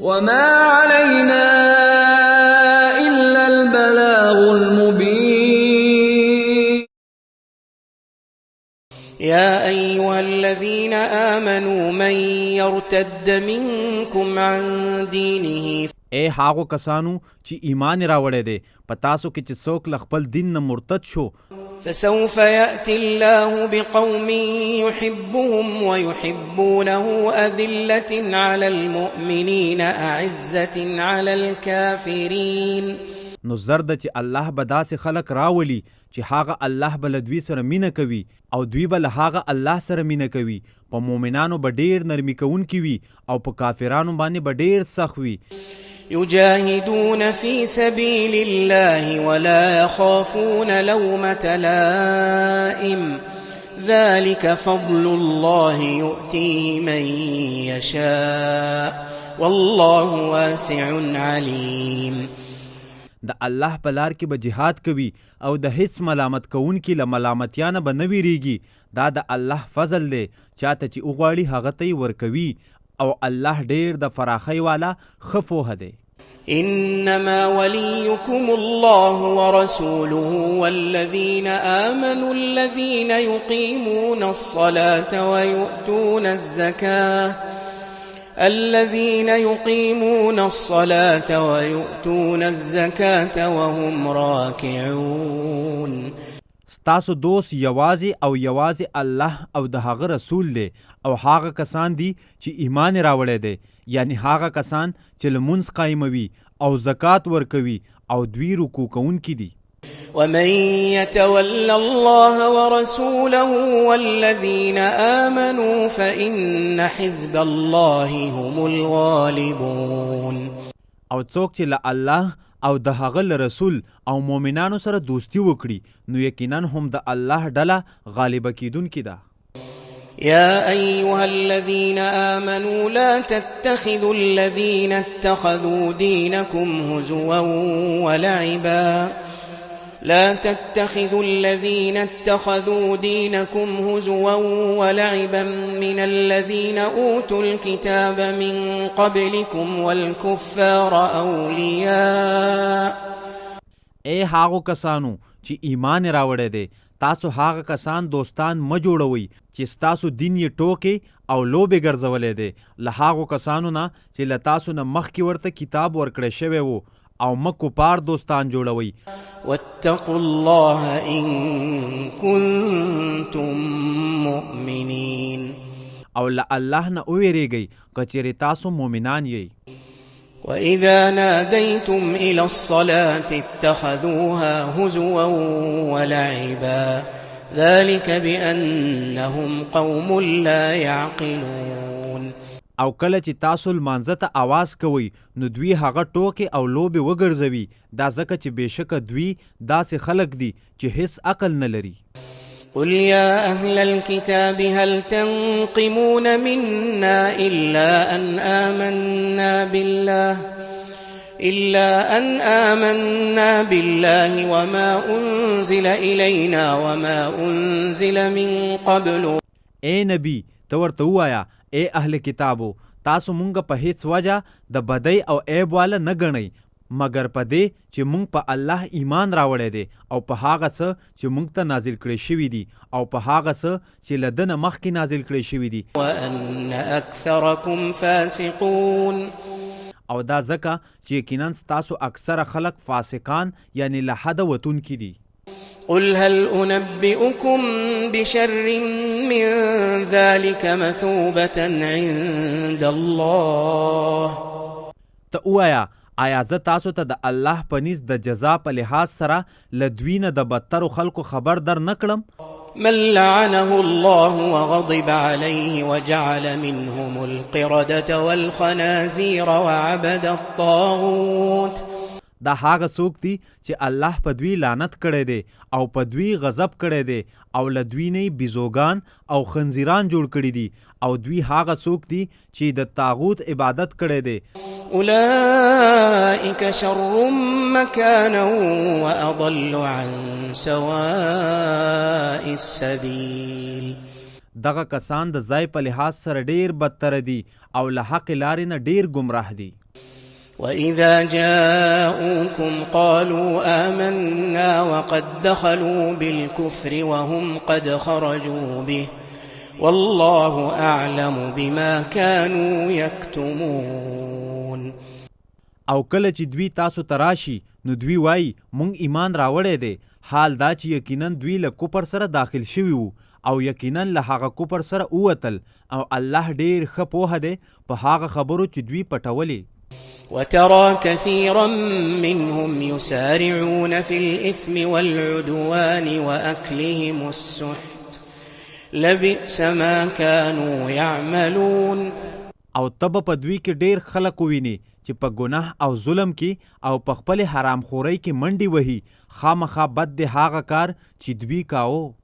وما علينا إلا البلاغ المبين. يا أيها الذين آمنوا من يرتد منكم عن دينه اے هاغو کسانو چې ایمان راوړی دی په تاسو کې چې څوک له خپل دین نه مرتد شو فسوف يأتي الله بقوم يحبهم ويحبونه أذلة على المؤمنين أعزة على الكافرين. نو زرد چې الله به داسې خلق راولي چې هغه الله به له دوی سره مینه کوي او دوی به له هغه الله سره مینه کوي. په مؤمنانو به ډېر نرمي کوونکي وي او په کافرانو باندې به ډېر سخت وي. يجاهدون في سبيل الله ولا يخافون لومة لائم ذلك فضل الله يؤتيه من يشاء والله واسع عليم. د الله په لار کې به جهاد کوي او د هیڅ ملامت کوونکي له ملامتیا نه به نه ویریږي. دا د الله فضل دی، چاته چې وغواړي هغه ته یې ورکوي او الله ډېر د فراخۍ والا ښه پوهه دی. انما وليكم الله ورسوله والذين آمنوا الذين يقيمون الصلاة ويؤتون الزكاة وهم راكعون. ستاسو دوست یوازې او یوازې الله او د هغه رسول دی او هغه کسان دي چې ایمان راوړی دی، یعنی هغه کسان چې لمونځ قایموي او زکات ورکوي او دوی رکوع کوونکي دي. ومن يتول الله ورسوله والذين آمنوا فإن حزب الله هم الغالبون. او څوک چې له الله او د هغه رسول او مؤمنانو سره دوستی وکړي نو یقینا هم د الله ډله غالبه کیدونکې ده. يا أيها الذين آمنوا لا تتخذوا الذين اتخذوا دينكم هزوا ولعبا من الذين أوتوا الكتاب من قبلكم والكفار أولياء. اے هاغو کسانو چې ایمان راوړی دی، تاسو هغه کسان دوستان مه جوړوئ چې ستاسو دین یې ټوکې او لوبې ګرځولی دی له هغو کسانو نه چې له تاسو نه مخکې ورته کتاب ورکړی شوی و او مه کفار دوستان جوړوئ. واتقوا الله إن كنتم مؤمنين. او له الله نه وویریږئ که چیرې تاسو مؤمنان یئ. وإذا ناديتم إلى الصلاة اتخذوها هزوا ولعبا ذلك بأنهم قوم لا يعقلون. او کله چې تاسو لمانځه ته آواز کوئ نو دوی هغه ټوکې او لوبې وګرځوي، دا ځکه چې بېشکه دوی داسې خلک دي چې هیڅ عقل نه لري. قل يا أهل الكتاب هل تنقمون منا إلا أن آمنا بالله وما أنزل إلينا وما أنزل من قبل. اے نبی ته ورته ووایه اے اهل کتابو تاسو مونږ په هیڅ وجه د بدۍ او عیب والا نه ګڼئ مګر په دې چې مونږ په الله ایمان راوړی دی او په هغه څه چې مونږ ته نازل کړی شوي دي او په هغه څه چې له ده نه مخکې نازل کړی شوي دي. وأن أكثركم فاسقون. او دا ځکه چې یقینا ستاسو اکثره خلک فاسقان یعنی له حده وتونکي دي. قل هل أنبئكم بشر من ذلك مثوبة عند الله. ته ووایه آیا زه تاسو ته د الله په نزد د جزا په لحاظ سره له دوی نه د بدترو خلکو خبر در نه کړم؟ من لعنه الله وغضب عليه وجعل منهم القردة والخنازير وعبد الطاغوت. دا هغه څوک دي چې الله په دوی لعنت کړی دی او په دوی غضب کړی دی او له دوی نه بیزوګان او خنزیران جوړ کړي دي او دوی هغه څوک دي چې د طاغوت عبادت کړی دی. أولئك شر مكانا وأضل عن سواء السبيل. دغه کسان د ځای په لحاظ سره ډیر بدتر دي او له حق لارې نه ډیر گمراه دي. وإذا جاءوكم قالوا آمنا وقد دخلوا بالكفر وهم قد خرجوا به والله أعلم بما كانوا يكتمون. او کله چې دوی تاسو تراشي نو دوی وای مونږ ایمان راوړی دی، حال دا چې یقینا دوی له کفر سره داخل شوي وو او یقینا له هغه کفر سره ووتل او الله ډیر ښه پوهه دی په هغه خبرو چې دوی پټولې. وترى كثيرا منهم يسارعون في الإثم والعدوان وأكلهم السحت لبئس ما كانوا يعملون. او تب په دوی کې ډیر خلک وویني چې په ګناه او ظلم کې او په خپل حرام خورۍ کې منډي وهي، خامخا بد دی هغه کار چې دوی کاوه.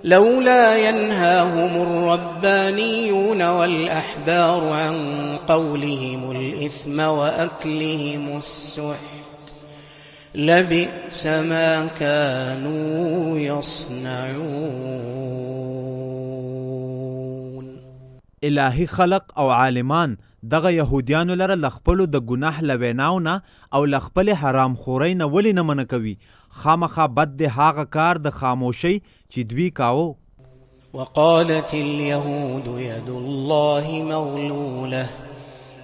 لولا ينهاهم الربانيون والأحبار عن قولهم الإثم وأكلهم السحت لبئس ما كانوا يصنعون. الهی خلق او عالمان دغه یهودیانو لره لخپلو د ګناه لویناو نه او لخپل حرام خورۍ نه ولې نه منع کوي، خامخا بد دی هغه کار د خاموشۍ چې دوی کاوه. وقالت اليهود يد الله مغلولة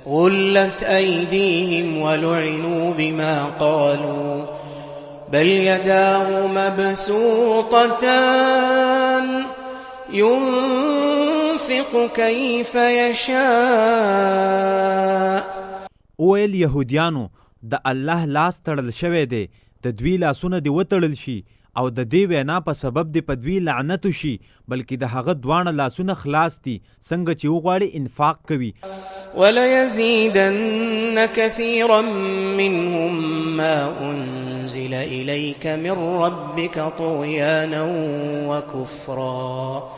غلت أيديهم ولعنوا بما قالوا بل يداه مبسوطتان ينفق كيف يشاء. اویل یهودیانو د الله لاس تړل شوی دی، د دوی لاسونه دی وتړل شي او د دې وینا په سبب دی په دوی لعنت شي، بلکې د هغه دوانه لاسونه خلاص دي څنګه چې وغواړي انفاق کوي. وليزيدن كثيرا منهم ما أنزل إليك من ربك طغيانا وكفرا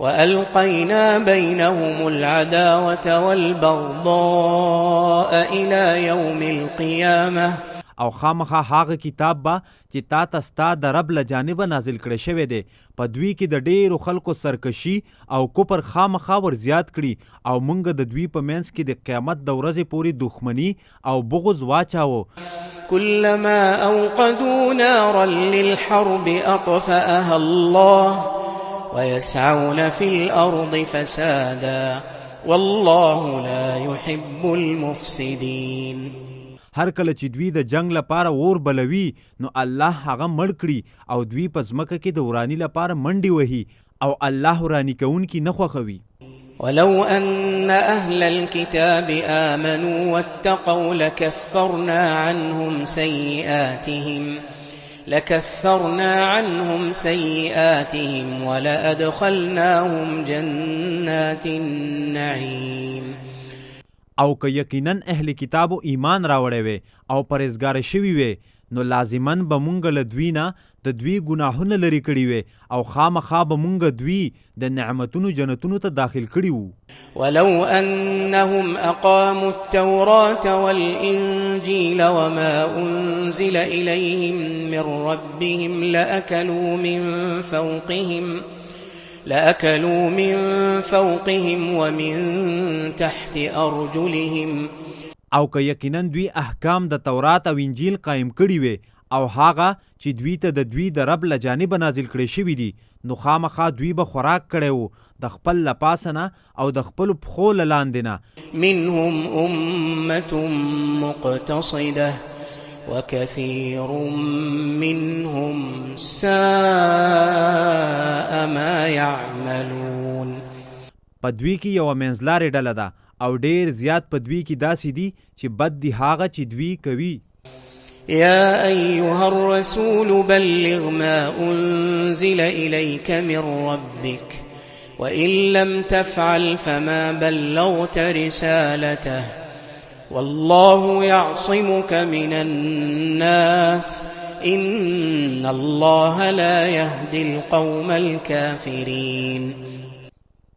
وألقينا بينهم العداوة والبغضاء إلى يوم القيامة. او خامخا هغه کتاب با چې تا ته ستا د رب له جانبه نازل کړی شوی دی، په دوی کې د ډیرو خلکو سرکشي او کفر خامخا ور زیات کړي او موږ د دوی په منځ کې د قیامت د ورځې پورې دښمني او بغض واچاوه. كلما أوقدوا نارا للحرب أطفأها الله ويسعون في الأرض فسادا والله لا يحب المفسدين. هر کله چې دوی د جنگ لپاره اور بلوي نو الله هغه مړ کړي او دوی په ځمکه کې د ورانی لپاره منډي وهي او الله ورانی کوونکي نه خوښوي. ولو أن أهل الكتاب آمنوا واتقوا لكفرنا عنهم سيئاتهم ولأدخلناهم جنات النعيم. او که یقینا اهل کتابو ایمان راوړی وي او پرهیزګار شوي وي نو لازماً به مونږ له دوی نه د دوی ګناهونه لرې کړي وي او خامخا به مونږ دوی د نعمتونو جنتونو ته داخل کړي وو. ولو أنهم أقاموا التوراة والإنجيل وما أنزل إليهم من ربهم لأكلوا من فوقهم ومن تحت أرجلهم. او که یقینا دوی احکام د تورات او انجیل قائم کړي وي او هغه چې دوی ته د دوی د رب له جانبه نازل کړي شوي دي نو خامخا دوی به خوراک کړی وو د خپل له پاسه نه او د خپلو پښو له لاندې نه. منهم أمة مقتصدة وكثير منهم ساء ما يعملون. په دوی کې یوه منځلارې ډله ده او ډیر زیات په دوی کې داسې دي چې بد دي هغه چې دوی کوي. يا أيها الرسول بلغ ما أنزل إليك من ربك وإن لم تفعل فما بلغت رسالته والله يعصمك من الناس إن الله لا يهدي القوم الكافرين.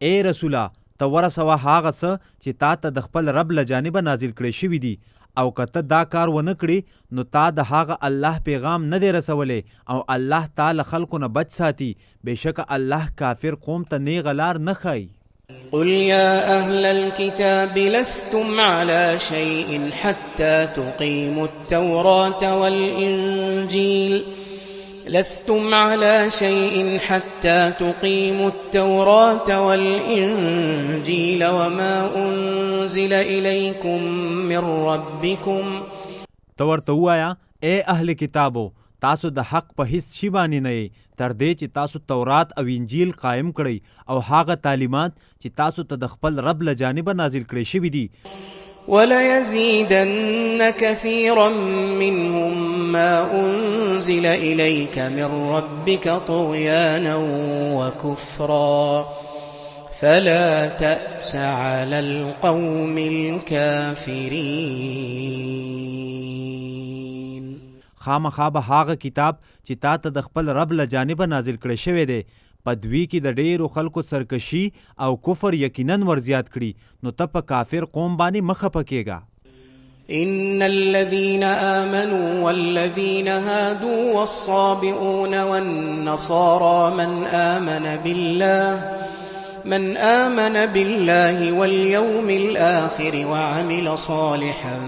اے رسولا ته ورسوه هغه څه چې تا ته د خپل رب له جانبه نازل کړی شوي دي او کته دا کار ونه کړي نو تا د هغه الله پیغام نه دی رسولی او الله تعالی خلکو نه بچ ساتي. بېشکه الله کافر قوم ته نیغه لار نه ښایي. قل يا أهل الكتاب لستم على شيء حتى تقيموا التوراة والإنجيل لستم على شيء حتى تقيموا التوراة والإنجيل وما أنزل إليكم من ربكم. ته ورته ووایه ای اهل کتابو تاسو د حق په هیڅ شي باندې نه یئ تر دې چې تاسو تورات او انجیل قایم کړئ او هغه تعلیمات چې تاسو ته د خپل رب له جانبه نازل کړي شوي دي. وليزيدن كثيرا منهم ما أنزل إليك من ربك طغيانا وكفرا فلا تأس على القوم الكافرين. خامخا به هغه کتاب چې تا ته د خپل رب له جانبه نازل کړی شوی دی په دوی کې د ډیرو خلکو سرکشي او کفر یقینا ورزیات کړي نو ته په کافر قوم باندې مخه پکېږه. إن الذين آمنوا والذين هادوا والصابئون والنصارى من آمن بالله واليوم الآخر وعمل صالحا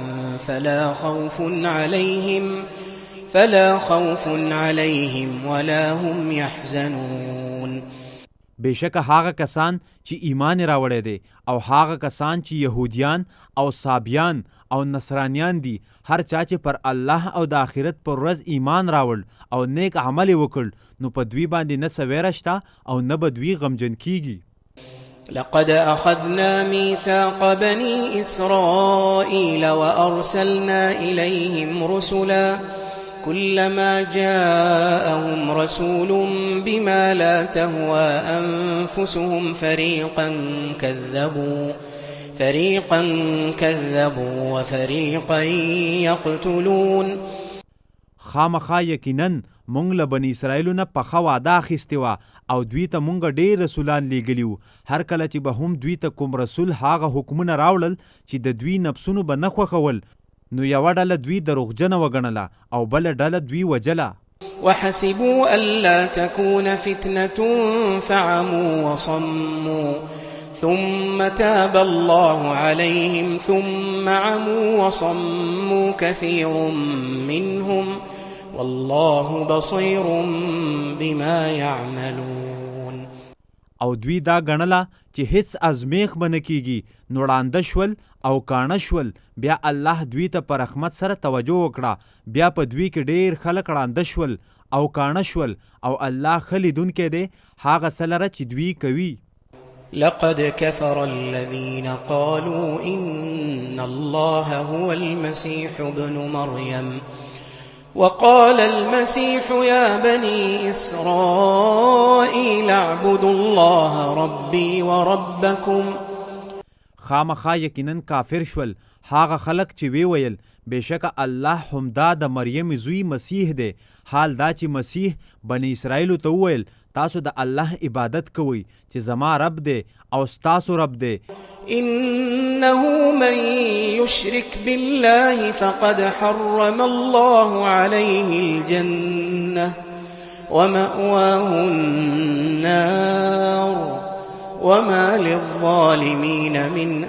فلا خوف عليهم ولا هم يحزنون. بېشکه هغه کسان چې ایمان راوړی دی او هغه کسان چې یهودیان او صابیان او نصرانیان دي هر چا چې پر الله او د آخرت پر ورځ ایمان راوړ او نیک عمل وکړ نو په دوی باندې نه څه ویره شته او نه به دوی غمجن کیږي. لقد أخذنا ميثاق بني إسرائيل وأرسلنا إليهم رسلا كلما جاءهم رسول بما لا تهوى أنفسهم فريقا كذبوا وفريقا يقتلون. خامخا یقینا مونږ له بني اسرائیلو نه پخه وعده اخیستې وه او دوی ته مونږ ډېر رسولان لیږلي وو. هر کله چې به هم دوی ته کوم رسول هغه حکمونه راوړل چې د دوی نفسونو به نه خوښول نو یوه ډله دوی دروغجنه وګڼله او بله ډله دوی وجله. وحسبوا ألا تكون فتنة فعموا وصموا ثم تاب الله عليهم ثم عموا وصموا كثير منهم والله بصير بما يعملون. او دوی دا ګڼله چې هیڅ ازمیخ به نه کیږي نو ړانده شول او کاڼه شول. بیا الله دوی ته په رحمت سره توجه وکړه بیا په دوی کې ډیر خلک ړانده شول او کاڼه شول او الله ښه لیدونکی دی هغه څه لره چې دوی کوي. لقد كفر الذين قالوا إن الله هو المسيح ابن مريم وقال المسيح يا بني إسرائيل اعبدوا الله ربي وربكم. خامخا یقینا کافر شول هغه خلک چې وی ویل بېشکه الله همدا د مریم زوی مسیح دی. حال دا چې مسیح بني اسرائیلو ته وویل تاسو د الله عبادت کوئ چې زما رب دی او ستاسو رب دی. إنه من يشرك بالله فقد حرم الله عليه الجنة ومأواه النار وما للظالمين من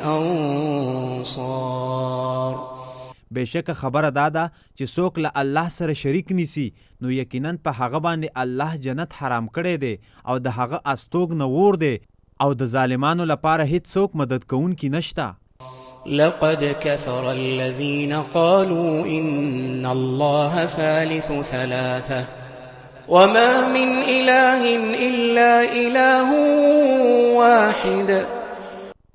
أنصار. بېشکه خبره دا ده چې څوک له الله سره شریک نیسي نو یقینا په هغه باندې الله جنت حرام کړی دی او د هغه استوګ نور دی او د ظالمانو لپاره هیڅ څوک مدد کوونکی نشته. لقد كفر الذين قالوا إن الله ثالث ثلاثة وما من إله إلا إله واحد.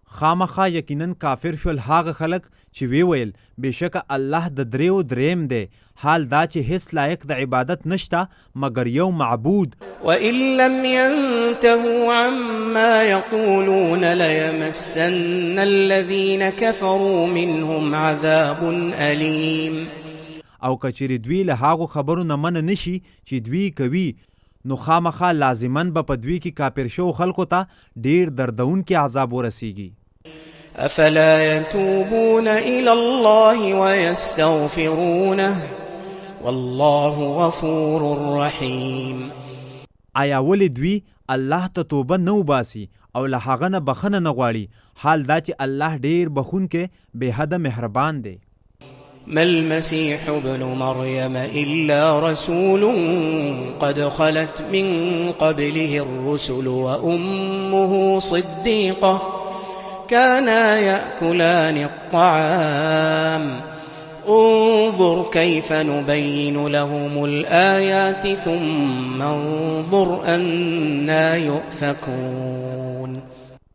خامخا یقینا کافر شول هغه خلک چې وی ویل بېشکه الله د دریو دریم دی. حال دا چې هیڅ لایق د عبادت نشته مگر یو معبود. وإن لم ينتهوا عما يقولون ليمسن الذين كفروا منهم عذاب أليم. او کچری دوی له هغو خبرو نه منع نشي چې دوی کوي نو خامخا لازماً به په دوی کې کافر شو خلکو ته ډیر دردونکي عذاب ورسیږي. أفلا يتوبون إلى الله ويستغفرونه والله غفور رحيم. آیا ولې دوی الله ته توبه نه وباسي او له هغه نه بخنه نه غواړي؟ حال دا چې الله ډیر بخونکی بې حده مهربان دی. ما المسيح ابن مريم إلا رسول قد خلت من قبله الرسل وأمه صديقة كانا يأكلان الطعام انظر كيف نبين لهم الآيات ثم انظر أنا يؤفكون.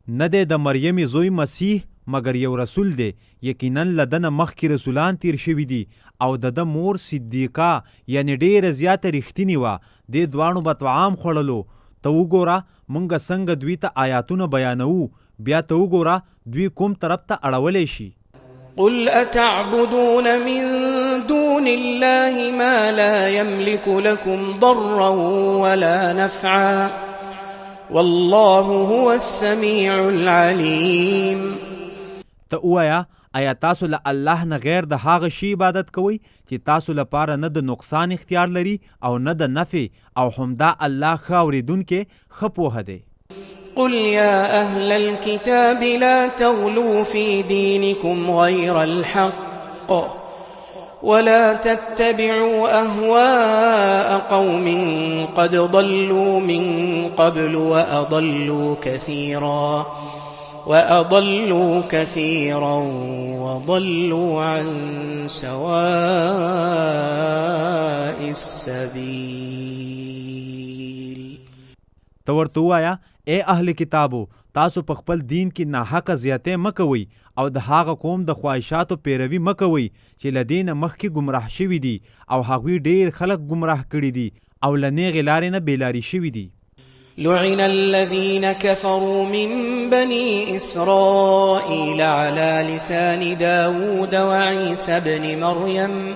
نه دی د مریم زوی مسیح مگر یو رسول دی، یقینا لدنه مخکې رسولان تیر شوي دي او د مور صدیقه یعنی ډیره زیاته رښتینې وه. دې دواړو به طعام خوړلو. ته وګوره موږ څنګه دوی ته آیاتونه بیانوو، بیا ته وګوره دوی کوم طرف ته اړولی شي. قل أتعبدون من دون الله ما لا يملك لكم ضرا ولا نفعا والله هو السميع العليم. ته ووایه آیا تاسو له الله نه غیر د هغه شي عبادت کوئ چې تاسو لپاره نه د نقصان اختیار لري او نه د نفع، او همدا الله ښه اورېدونکی ښه پوهه دی. قل يا أهل الكتاب لا تغلوا في دينكم غير الحق ولا تتبعوا أهواء قوم قد ضلوا من قبل وأضلوا كثيرا وضلوا عن سواء السبيل. ته ورته ووایه ای اهل کتابو، تاسو په خپل دین کې ناحقه زیاتې مه کوئ او د هغه قوم د خواهشاتو پیروي مه کوئ چې له دې نه مخکې ګمراه شوي دي، او هغوی ډېر خلک ګمراه کړي دي او له نیغې لارې نه بېلاري شوي دي. لعن الذين كفروا من بني إسرائيل على لسان داود وعيسى بن مريم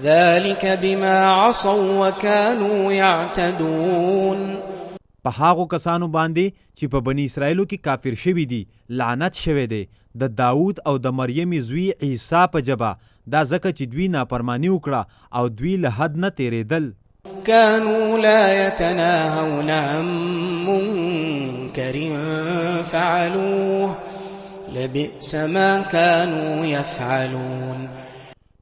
ذلك بما عصوا وكانوا يعتدون. په هغو کسانو باندې چې په بني اسرائیلو کې کافر شوي دي لعنت شوی دی د داود او د مریم زوی عیسی په ژبه، دا ځکه چې دوی نافرمانی وکړه او دوی له حد نه تیریدل. كانوا لا يتناهون عن منكر فعلوه لبئس ما كانوا يفعلون.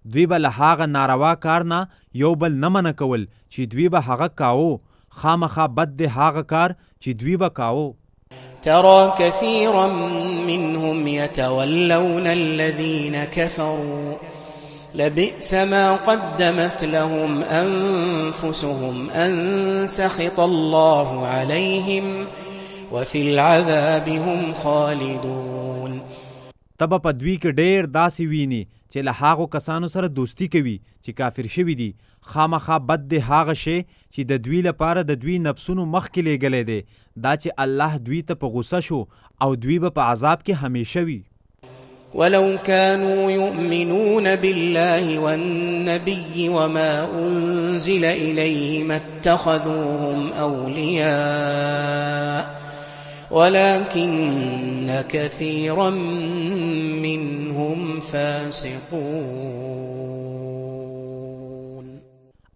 دوی به له هغه ناروا کار نه یو بل نه منع کول چې دوی به هغه کاوه. خامخا بد دی هغه کار چې دوی به کاوه. ترى كثيرا منهم يتولون الذين كفروا لبئس ما قدمت لهم أنفسهم أن سخط الله عليهم وفي العذاب هم خالدون. تبه په دوی کې ډېر داسې ویني چې له هغو کسانو سره دوستی کوي چې کافر شوي دي. خامخا بد دی هغه شی چې د دوی لپاره د دوی نفسونو مخکې لیږلی دی، دا چې الله دوی ته په غوسه شو او دوی به په عذاب کې همیشه وي. ولو كانوا يؤمنون بالله والنبي وما أنزل إليه ما اتخذوهم أولياء ولكن كثيرا منهم فاسقون.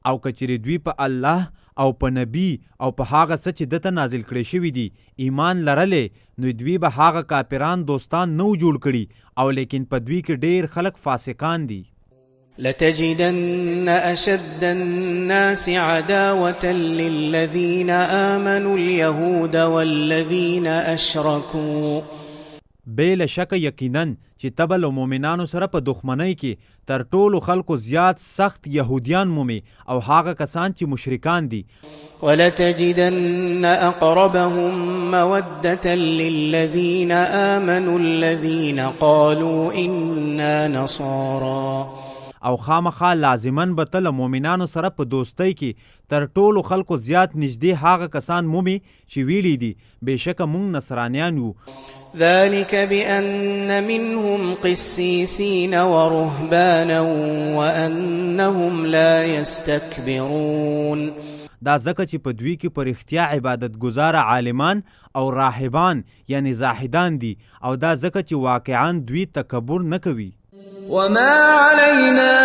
او کچری دوی په الله او په نبی او په هغه څه چې دته نازل کړي شوي دي ایمان لرلې، نو دوی به هغه کافران دوستان نو جوړ کړي، او لیکن په دوی کې ډېر خلک فاسقان دي. لتجدن أشد الناس عداوة للذين آمنوا اليهود والذين أشركوا. بې له شکه یقینا چې تبه له مؤمنانو سره په دښمنۍ کې تر ټولو خلکو زیات سخت یهودیان مومي او هغه کسان چې مشرکان دي. ولتجدن أقربهم مودة للذين آمنوا الذين قالوا إنا نصارى. او خامخا لازمن به ته له مؤمنانو سره په دوستۍ کې تر ټولو خلکو زیات نږدې هغه کسان مومي چې ویلي دي بېشکه موږ نصرانیان یو. ذلك بأن منهم قسيسين ورهبانا وأنهم لا يستكبرون. دا ځکه چې په دوی کې په رښتیا عبادت ګزاره عالمان او راهبان یعنی زاهدان دي، او دا ځکه چې واقعا دوی تکبر نه کوي. وما علينا